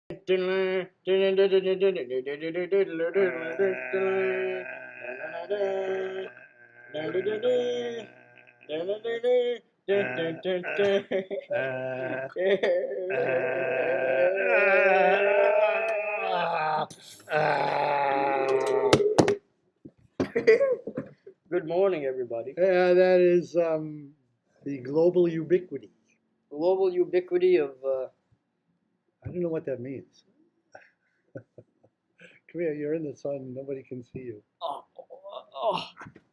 Good morning, everybody. That is the global ubiquity. Global ubiquity of. I don't know what that means. Come here, you're in the sun. Nobody can see you.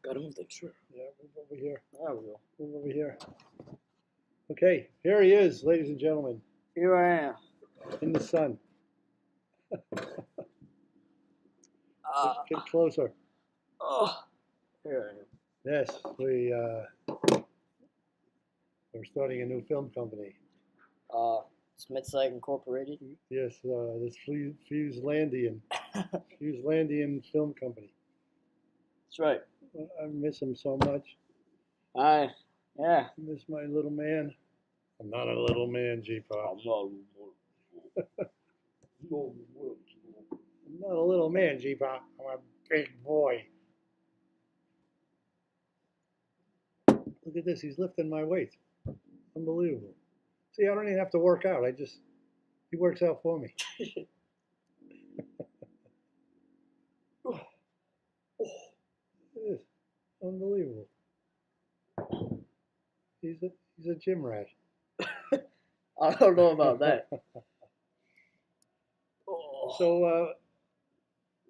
Gotta move the chair. Yeah, move over here. There we go. Move over here. Okay, here he is, ladies and gentlemen, Here I am. in the sun. Get closer. Here I am. Yes, we're starting a new film company. Smithside Incorporated. Yes, this Fuselandian Film Company. That's right. I miss him so much. Yeah. I miss my little man. I'm not a little man, G-Pop. I'm not. I'm not a little man, G-Pop. I'm a big boy. Look at this. He's lifting my weight. Unbelievable. See, I don't even have to work out. He works out for me. It is unbelievable. He's a gym rat. I don't know about that. So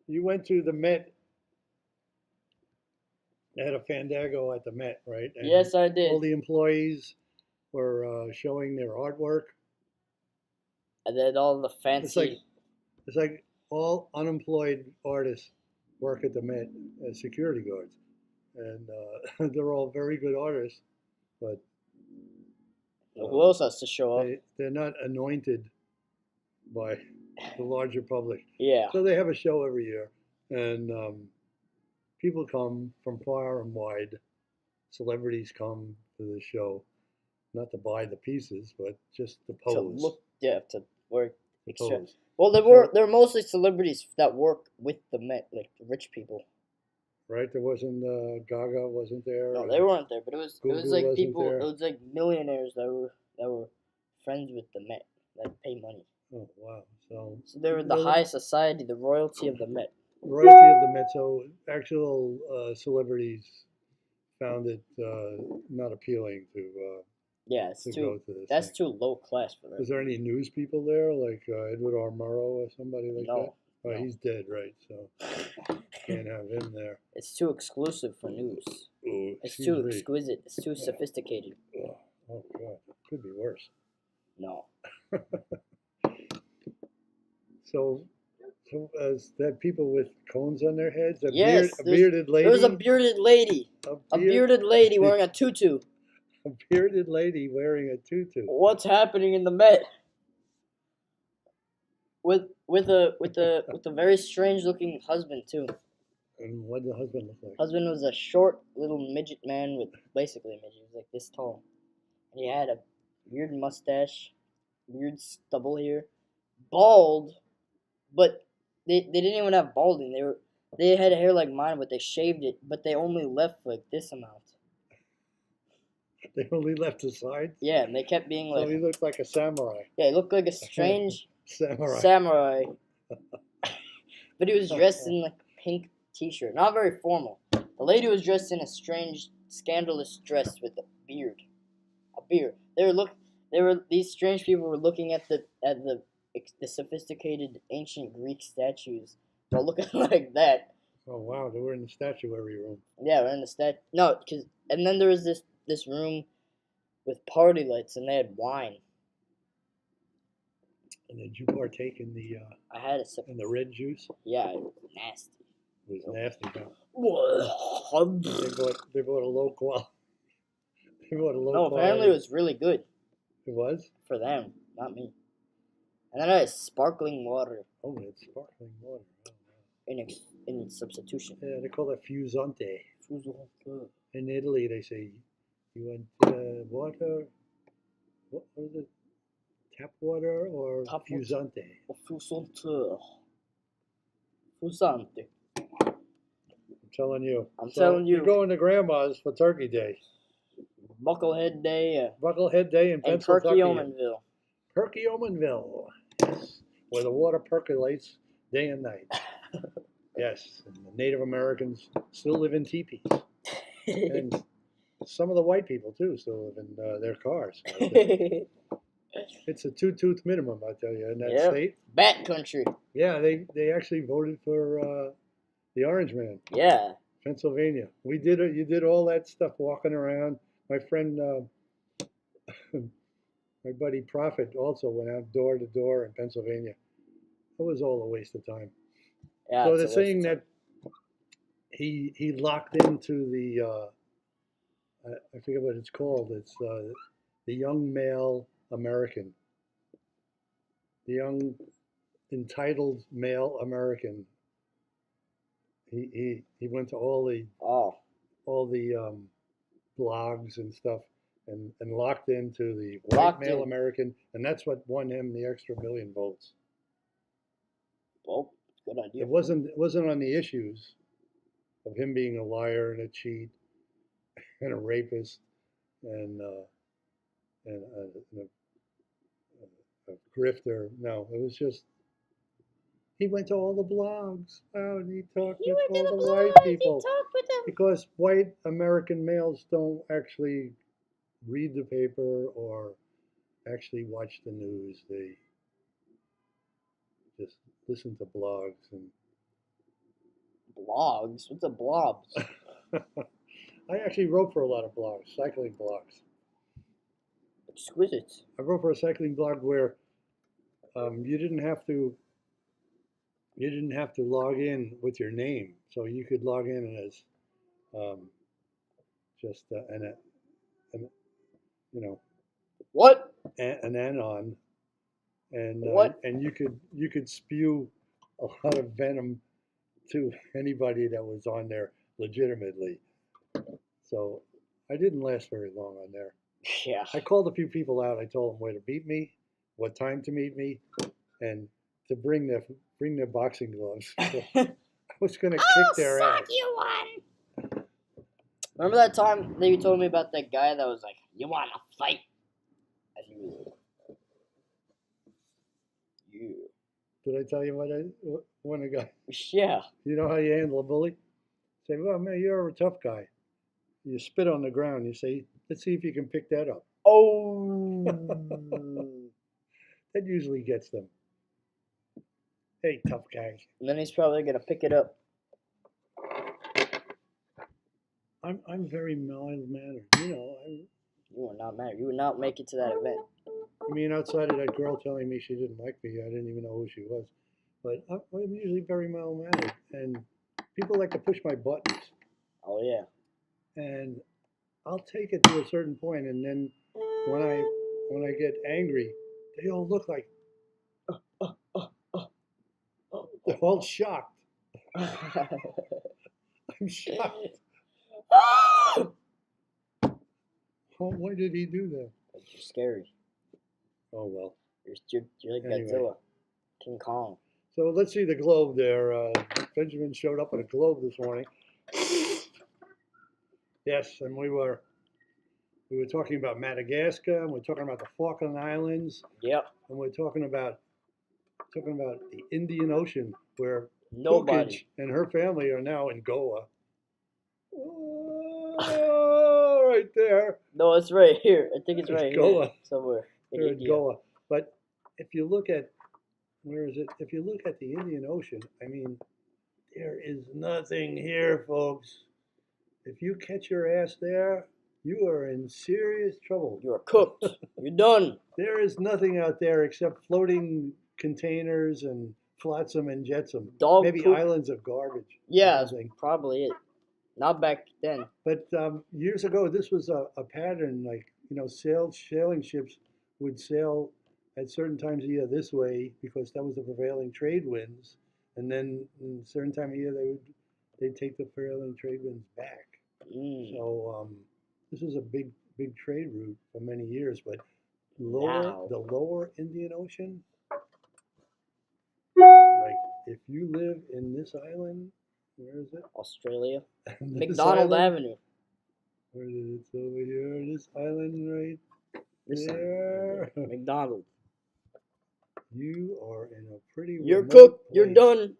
you went to the Met. They had a Fandango at the Met, right? And Yes, I did. all the employees were showing their artwork. And then all the fancy. It's like all unemployed artists work at the Met as security guards, and they're all very good artists, but who else has to show up? they're not anointed by the larger public. Yeah. So they have a show every year, and people come from far and wide. Celebrities come to the show, not to buy the pieces, but just to pose. To work extra. Pose. Well, they're mostly celebrities that work with the Met, like rich people. Right? There wasn't Gaga wasn't there. No, they weren't there, but it was like wasn't people. there. It was like millionaires that were friends with the Met that pay money. Oh wow! So they were the high society, the royalty of the Met. Royalty of the Met. So actual celebrities found it not appealing to. Yeah, it's to too. Go to this That's thing. too low class for them. Was there any news people there, like Edward R. Murrow or somebody like that? No. Oh, No. he's dead, right? So can't have him there. It's too exclusive for news. Ooh, It's too exquisite. It's too sophisticated. Oh God, could be worse. No. So as that people with cones on their heads, a There bearded lady. was a bearded lady. A bearded lady wearing a tutu. A bearded lady wearing a tutu. What's happening in the Met? With a very strange looking husband too. And what did the husband look like? Husband was a short little midget man with basically a midget. He was like this tall, and he had a weird mustache, weird stubble here, bald, but they didn't even have balding. They had hair like mine, but they shaved it. But they only left like this amount. They only left the sides? Yeah, and they kept being like. So he looked like a samurai. Yeah, he looked like a strange samurai. But he was dressed in like a pink t-shirt, not very formal. The lady was dressed in a strange, scandalous dress with a beard. These strange people were looking at the sophisticated ancient Greek statues while looking like that. Oh wow, they were in the statuary room. Yeah, we're in the and then there was this room with party lights, and they had wine. And did you partake in the? I had a sip. In the red juice. Yeah, it was nasty. It was nasty. Huh? They bought a low quality. No, apparently it was really good. It was? For them, not me. And then I had sparkling water. Oh, it's sparkling water. Oh, wow. In substitution. Yeah, they call it fusante. Fusante. In Italy, they say, you want water? What was it? Tap water or Tap water. Fusante? Fusante. Fusante. I'm telling you. I'm So telling you. You're going to Grandma's for Turkey Day. Bucklehead Day Bucklehead Day in and Pennsylvania. Perkiomenville. Perkiomenville. Yes. Where the water percolates day and night. Yes. And the Native Americans still live in teepees. And some of the white people, too, still live in their cars. It's a two-tooth minimum, I tell you, in that state. Bat country. Yeah, they actually voted for the Orange Man. Yeah. Pennsylvania. We did it. You did all that stuff walking around. My friend, my buddy Prophet also went out door to door in Pennsylvania. It was all a waste of time. Yeah. So they're saying that he locked into the I forget what it's called. It's the young male American, the young entitled male American. He went to all the blogs and stuff and locked into the white male American, and that's what won him the extra million votes. Well, good idea. It wasn't on the issues of him being a liar and a cheat and a rapist and a grifter. No, it was just he went to all the blogs. Oh, and he talked with all the white people because white American males don't actually read the paper or actually watch the news. They just listen to blogs and blogs. What's a blobs? I actually wrote for a lot of blogs, cycling blogs. Exquisite. I wrote for a cycling blog where you didn't have to log in with your name, so you could log in as just an you know what an anon, and what and you could spew a lot of venom to anybody that was on there legitimately. So I didn't last very long on there. Yeah. I called a few people out. I told them where to meet me, what time to meet me, and to bring their boxing gloves. I was gonna kick their ass. You one. Remember that time that you told me about that guy that was like, "You want to fight?" And he was like, "You." Did I tell you when a guy? Yeah. You know how you handle a bully? Say, well, man, you're a tough guy. You spit on the ground. You say, let's see if you can pick that up. Oh. That usually gets them. Hey, tough guy. And then he's probably gonna pick it up. I'm very mild mannered. You were not mad. You would not make it to that event. I mean, outside of that girl telling me she didn't like me, I didn't even know who she was. But I'm usually very mild mannered, and people like to push my buttons. Oh yeah. And I'll take it to a certain point, and then when I get angry, they all look like they're all shocked. I'm shocked. Oh, why did he do that? You're scary. Oh well. You're like Anyway. Godzilla, King Kong. So let's see the globe there. Benjamin showed up with a globe this morning. Yes, and we were talking about Madagascar, and we're talking about the Falkland Islands. Yep. And we're talking about the Indian Ocean, where Nobody and her family are now in Goa. Oh, right there. No, it's right here. I think it's right Goa. here somewhere in They're India. in Goa. But if you look at where is it? If you look at the Indian Ocean, I mean, there is nothing here, folks. If you catch your ass there, you are in serious trouble. You are cooked. You're done. There is nothing out there except floating containers and flotsam and jetsam. Dog Maybe poop. islands of garbage. Yeah, probably it. Not back then. But years ago, this was a pattern. Like, sailing ships would sail at certain times of year this way because that was the prevailing trade winds, and then in a certain time of year they'd take the prevailing trade winds back. So this was a big trade route for many years. But Now, the lower Indian Ocean. Like if you live in this island, where is it? Australia. This McDonald island? Avenue. Where is it? It's over here. This island right This one. there. McDonald. You are in a pretty You're remote cooked. You're place. done.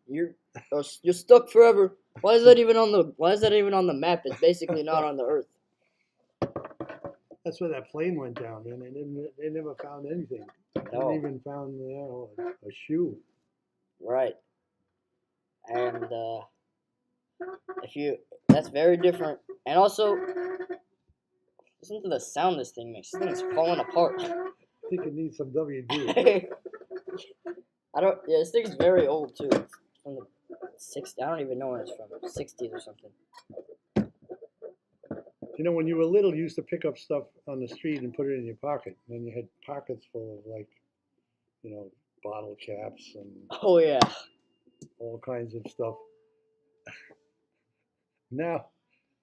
You're stuck forever. Why is that even on the map? It's basically not on the Earth. That's where that plane went down, man. They never found anything. They No. didn't even found a shoe. Right. And that's very different. And also, listen to the sound this thing makes. This thing's falling apart. I think it needs some WD. This thing's very old too. It's from the 60s. I don't even know when it's from. 60s or something. You know, when you were little, you used to pick up stuff on the street and put it in your pocket. And then you had pockets full of, like, bottle caps and Oh yeah. all kinds of stuff. Now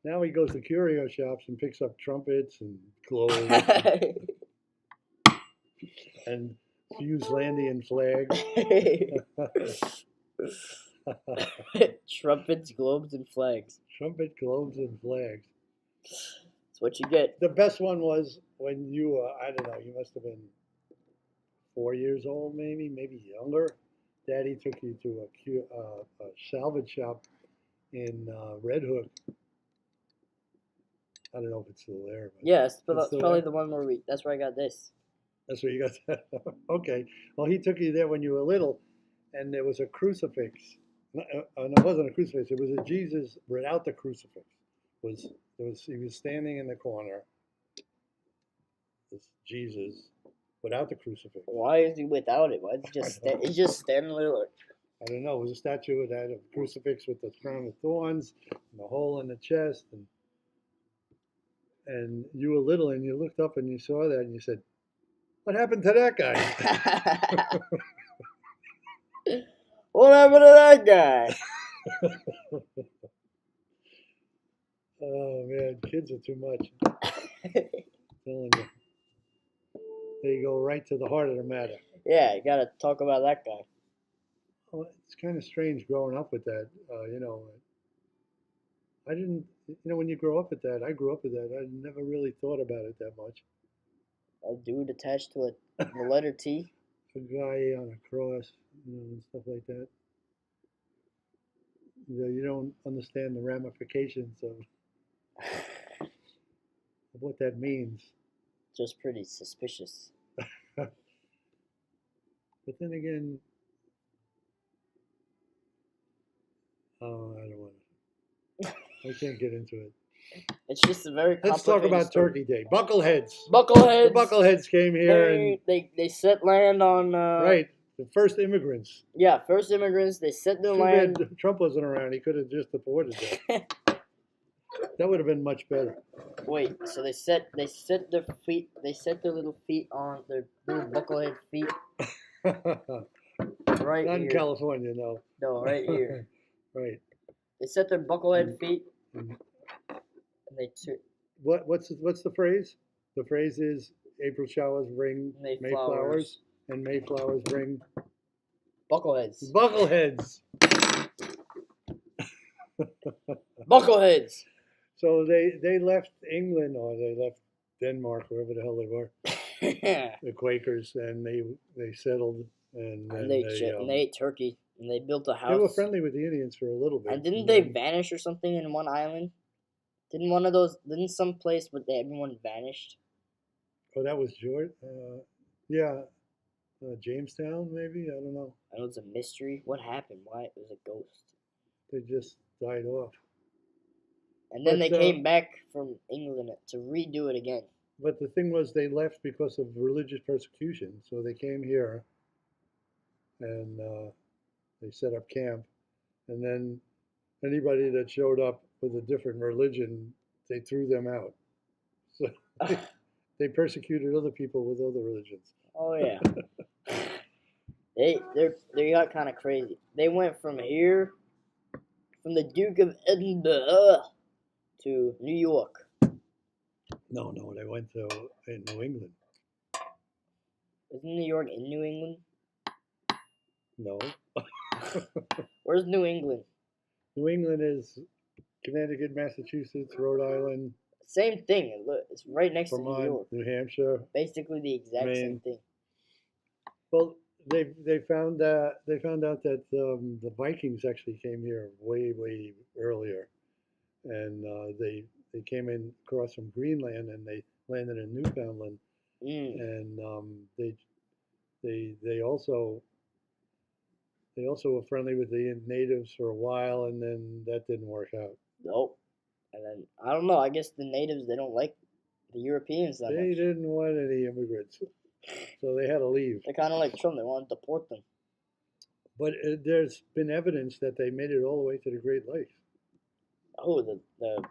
he goes to curio shops and picks up trumpets and clothes and Fuse-Landian flags. Trumpets, globes, and flags. Trumpet, globes, and flags. That's what you get. The best one was when you, I don't know, you must have been 4 years old, maybe younger. Daddy took you to a salvage shop in Red Hook. I don't know if it's still there. But Yes, but that's still probably there? the one that's where I got this. That's where you got that. Okay. Well, he took you there when you were little, and there was a crucifix. No, it wasn't a crucifix. It was a Jesus without the crucifix. He was standing in the corner. This Jesus without the crucifix. Why is he without it? Why is he he's just standing there? I don't know. It was a statue that had a crucifix with the crown of thorns and the hole in the chest, and you were little and you looked up and you saw that and you said, "What happened to that guy?" What happened to that guy? Oh man, kids are too much. Telling you. They go right to the heart of the matter. Yeah, you gotta talk about that guy. Well, it's kind of strange growing up with that. I didn't. When you grow up with that, I grew up with that. I never really thought about it that much. A dude attached to the letter T. A guy on a cross, and stuff like that. You don't understand the ramifications of what that means. Just pretty suspicious. But then again, I don't want to. I can't get into it. It's just a very complicated Let's talk about story. Turkey Day. Buckleheads. Buckleheads. The Buckleheads came here They set land on. Right. The first immigrants. Yeah, first immigrants. They set their Too land. bad Trump wasn't around. He could have just deported them. That would have been much better. Wait, so they set their feet. They set their little feet on their little bucklehead feet. Right Not here. in California, no. No, right here. Right. They set their bucklehead feet, Mm. and they took. What's the phrase? The phrase is April showers bring Mayflowers, and Mayflowers bring Buckleheads. Buckleheads. Buckleheads. So they left England, or they left Denmark, wherever the hell they were. The Quakers, and they settled, and they ate turkey, and they built a house. They were friendly with the Indians for a little bit. And didn't they vanish or something in one island? Didn't some place where everyone vanished? Oh, that was George. Yeah, Jamestown, maybe. I don't know. And it was a mystery. What happened? Why it was a ghost? They just died off. And then they came back from England to redo it again. But the thing was, they left because of religious persecution. So they came here, and they set up camp. And then anybody that showed up with a different religion, they threw them out. So they persecuted other people with other religions. Oh yeah. They got kind of crazy. They went from here, from the Duke of Edinburgh, to New York. No, they went to in New England. Isn't New York in New England? No. Where's New England? New England is Connecticut, Massachusetts, Rhode Island, Same thing. Look, it's right next to New Vermont, York. New Hampshire, Basically the exact same Maine. thing. Well, they found out that the Vikings actually came here way earlier, and they came in across from Greenland and they landed in Newfoundland, Mm. and they also were friendly with the natives for a while, and then that didn't work out. Nope. And then I don't know. I guess the natives they don't like the Europeans that They much. didn't want any immigrants, so they had to leave. They're kind of like Trump. They want to deport them. But there's been evidence that they made it all the way to the Great Lakes. Oh, the The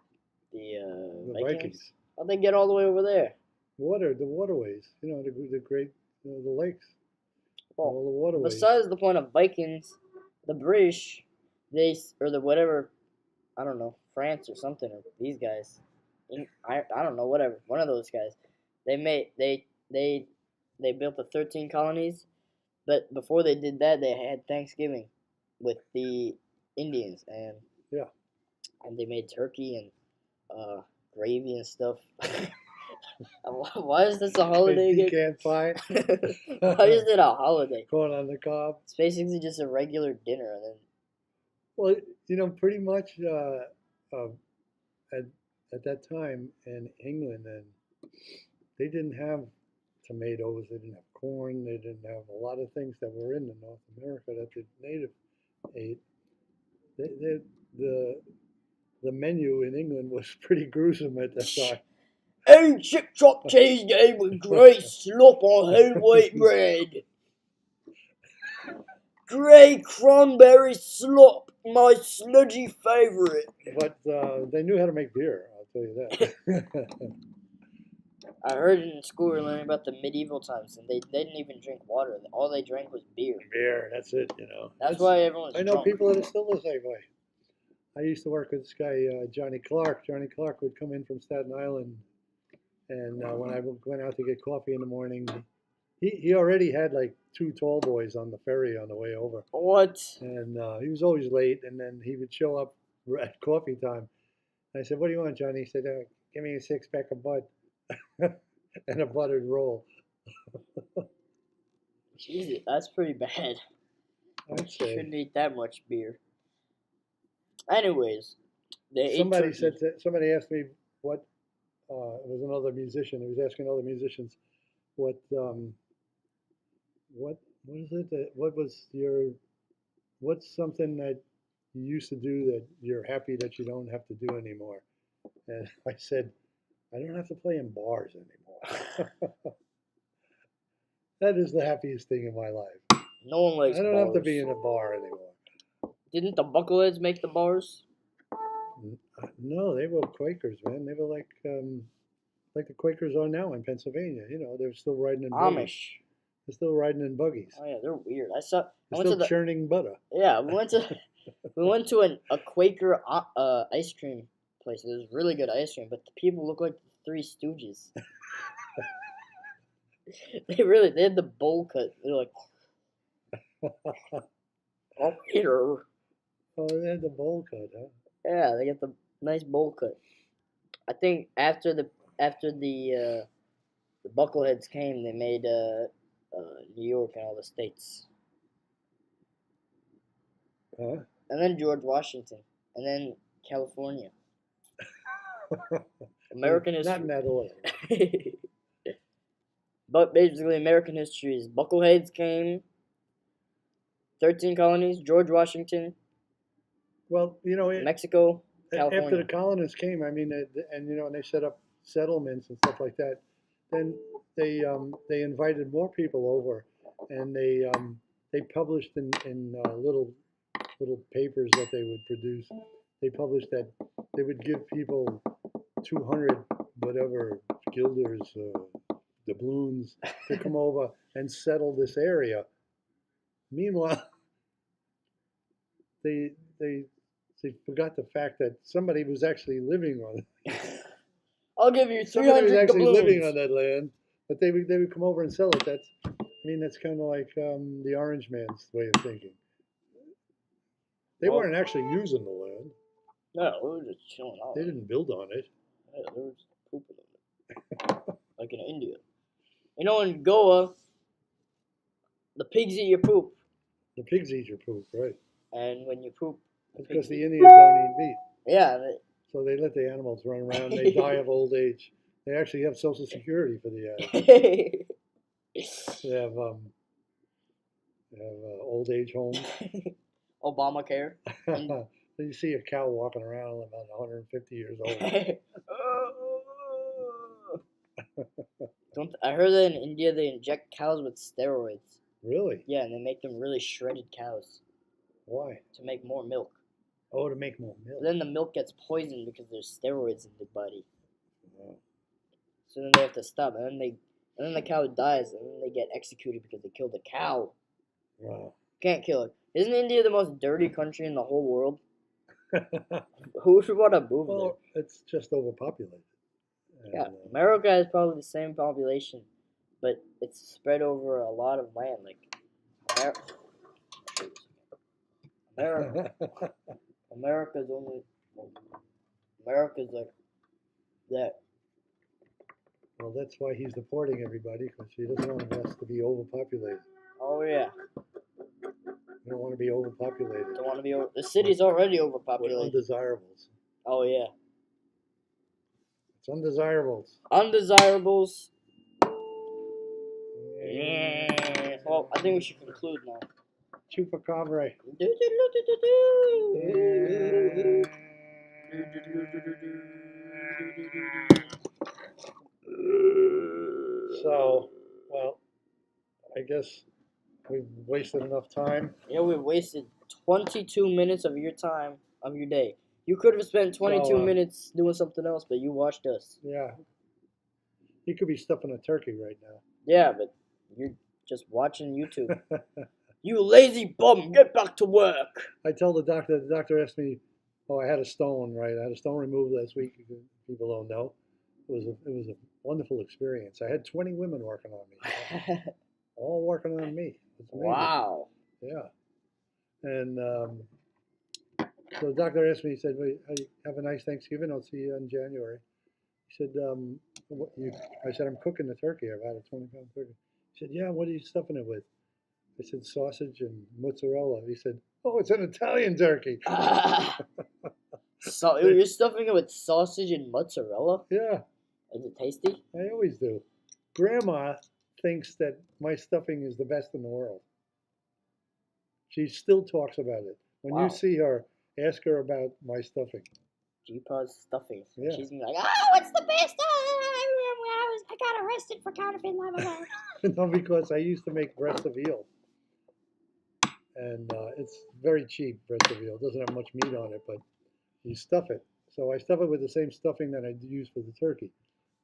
Vikings. Vikings. How'd they get all the way over there? The waterways, the great, the lakes, Well, all the waterways. besides the point of Vikings, the British, or the whatever, I don't know, France or something, or these guys, I don't know, whatever, one of those guys, they built the 13 colonies, but before they did that, they had Thanksgiving with the Indians, and Yeah. and they made turkey and gravy and stuff. Why is this a holiday again? Pecan pie. Why is it a holiday? Corn on the cob. It's basically just a regular dinner, and then Well, pretty much at that time in England, and they didn't have tomatoes, they didn't have corn, they didn't have a lot of things that were in the North America that the native ate. The menu in England was pretty gruesome at that time. a chip chop cheesecake with grey slop on whole white bread. Grey cranberry slop, my sludgy favourite. But they knew how to make beer, I'll tell you that. I heard in school we were learning about the medieval times, and they didn't even drink water. All they drank was beer. Beer, that's it, That's why everyone's I know drunk. people that are still the same way. I used to work with this guy, Johnny Clark. Johnny Clark would come in from Staten Island, and when I went out to get coffee in the morning, he already had like 2 tall boys on the ferry on the way over. What? And he was always late, and then he would show up at coffee time. I said, "What do you want, Johnny?" He said, "Give me a 6-pack of Bud and a buttered roll." Jesus, that's pretty bad. I'd say. Shouldn't eat that much beer. Anyways, they Somebody ate turkey. somebody asked me what it was another musician. He was asking other musicians what is it that what's something that you used to do that you're happy that you don't have to do anymore? And I said, I don't have to play in bars anymore. That is the happiest thing in my life. No one likes I don't bars. have to be in a bar anymore. Didn't the Buckleheads make the bars? No, they were Quakers, man. They were like the Quakers are now in Pennsylvania. They're still riding in buggies. Amish. They're still riding in buggies. Oh yeah, they're weird. I They're went still to churning butter. Yeah, we went to a Quaker ice cream place. It was really good ice cream, but the people look like the Three Stooges. They had the bowl cut. They're like, oh Peter. Oh, they had the bowl cut, huh? Yeah, they get the nice bowl cut. I think after the Buckleheads came, they made New York and all the states. Huh? And then George Washington. And then California. American history. Not in that order. But basically, American history is Buckleheads came, 13 colonies, George Washington, Well, Mexico, California. after the colonists came, I mean, and they set up settlements and stuff like that. Then they invited more people over, and they published in little papers that they would produce. They published that they would give people 200 whatever guilders, doubloons to come over and settle this area. Meanwhile, they forgot the fact that somebody was actually living on it. I'll give you Somebody was 300 actually doubloons. living on that land, but they would come over and sell it. I mean, that's kind of like the Orange Man's way of thinking. They Well, weren't actually using the land. no, we were just chilling out. They didn't build on it. Yeah, they were just pooping on it. Like in India. You know, in Goa, the pigs eat your poop. The pigs eat your poop, right? And when you poop, That's because the Indians don't eat meat. Yeah. So they let the animals run around. They die of old age. They actually have Social Security for the animals. They have old age homes. Obamacare. You see a cow walking around about 150 years old. I heard that in India they inject cows with steroids. Really? Yeah, and they make them really shredded cows. Why? To make more milk. Oh, to make more milk. But then the milk gets poisoned because there's steroids in the body. Wow. So then they have to stop, and then the cow dies, and then they get executed because they killed a cow. Wow. Can't kill it. Isn't India the most dirty country in the whole world? Who should want to move Well, it's just overpopulated. there? Yeah, America has probably the same population, but it's spread over a lot of land. Like America's only America's like that. Well, that's why he's deporting everybody, because he doesn't want us to be overpopulated. Oh yeah, We don't want to be overpopulated. don't want to be over. The city's already With overpopulated. undesirables. Oh yeah, It's undesirables. undesirables. Yeah. Well, I think we should conclude now. Chupacabra. So, well, I guess we've wasted enough time. Yeah, we wasted 22 minutes of your time, of your day. You could have spent 22 minutes doing something else, but you watched us. Yeah. You could be stuffing a turkey right now. Yeah, but you're just watching YouTube. You lazy bum, get back to work. I told the doctor asked me, oh, I had a stone, right? I had a stone removed last week. People don't know. It was a wonderful experience. I had 20 women working on me. All working on me. It's amazing. Wow. Yeah. And so the doctor asked me, he said, well, have a nice Thanksgiving. I'll see you in January. He said, I said, I'm cooking the turkey. I've had a 20-pound turkey. He said, yeah, what are you stuffing it with? I said, sausage and mozzarella. He said, oh, it's an Italian turkey. So you're stuffing it with sausage and mozzarella? Yeah. Is it tasty? I always do. Grandma thinks that my stuffing is the best in the world. She still talks about it. When you see her, ask her about my stuffing. G-Paw's stuffing. Yeah. She's gonna be like, oh, it's the best. I got arrested for counterfeit lava. No, because I used to make breast of eel. And it's very cheap, breast of eel. It doesn't have much meat on it, but you stuff it. So I stuff it with the same stuffing that I use for the turkey,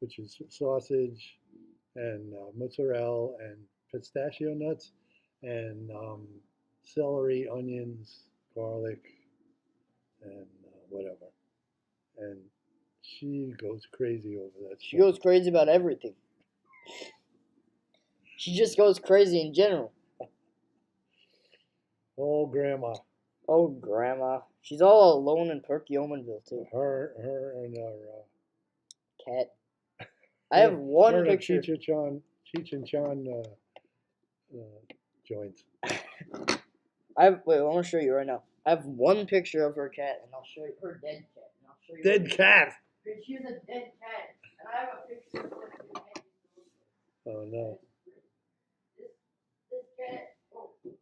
which is sausage and mozzarella and pistachio nuts and celery, onions, garlic, and whatever. And she goes crazy over that. She goes crazy about everything. She just goes crazy in general. Oh, grandma. Oh, grandma. She's all alone in Perky Omanville, too. Her and her cat. I have one picture. Cheech and Chong joints. Wait, I want to show you right now. I have one picture of her cat, and I'll show you her dead cat. And I'll show you dead cat? She's a dead cat, and I have a picture of her cat. Oh, no. This cat, this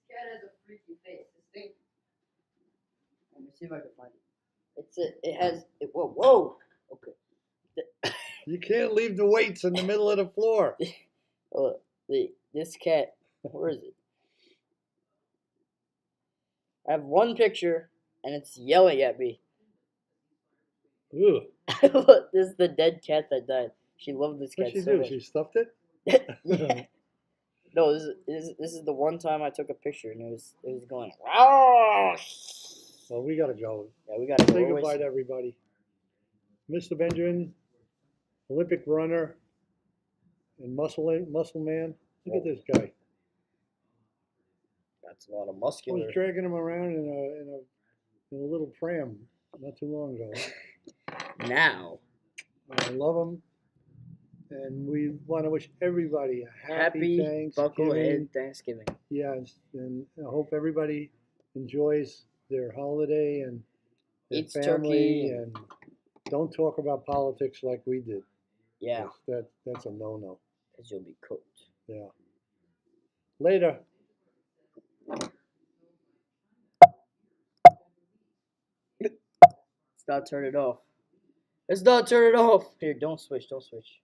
cat has a freaky face. This thing. Let me see if I can find it. Whoa. Okay. You can't leave the weights in the middle of the floor. This cat, where is it? I have one picture, and it's yelling at me. Ugh. Look, this is the dead cat that died. She loved this cat What'd she so do? much. She stuffed it? Yeah. No, this is the one time I took a picture, and it was going. Rawr! Well, we gotta go. Yeah, we gotta go. Say goodbye to everybody. Mr. Benjamin, Olympic runner, And Muscle Man. Look at this guy. That's a lot of I muscular. was dragging him around in a little pram not too long ago. Now, I love him, and we want to wish everybody a happy Bucklehead Thanksgiving. Thanksgiving. Yes, and I hope everybody enjoys their holiday and their Eats family, turkey. and don't talk about politics like we did. Yeah, That's a no-no. because you'll be cooked. Yeah. Later. Let's not turn it off. Let's not turn it off. Here, don't switch. Don't switch.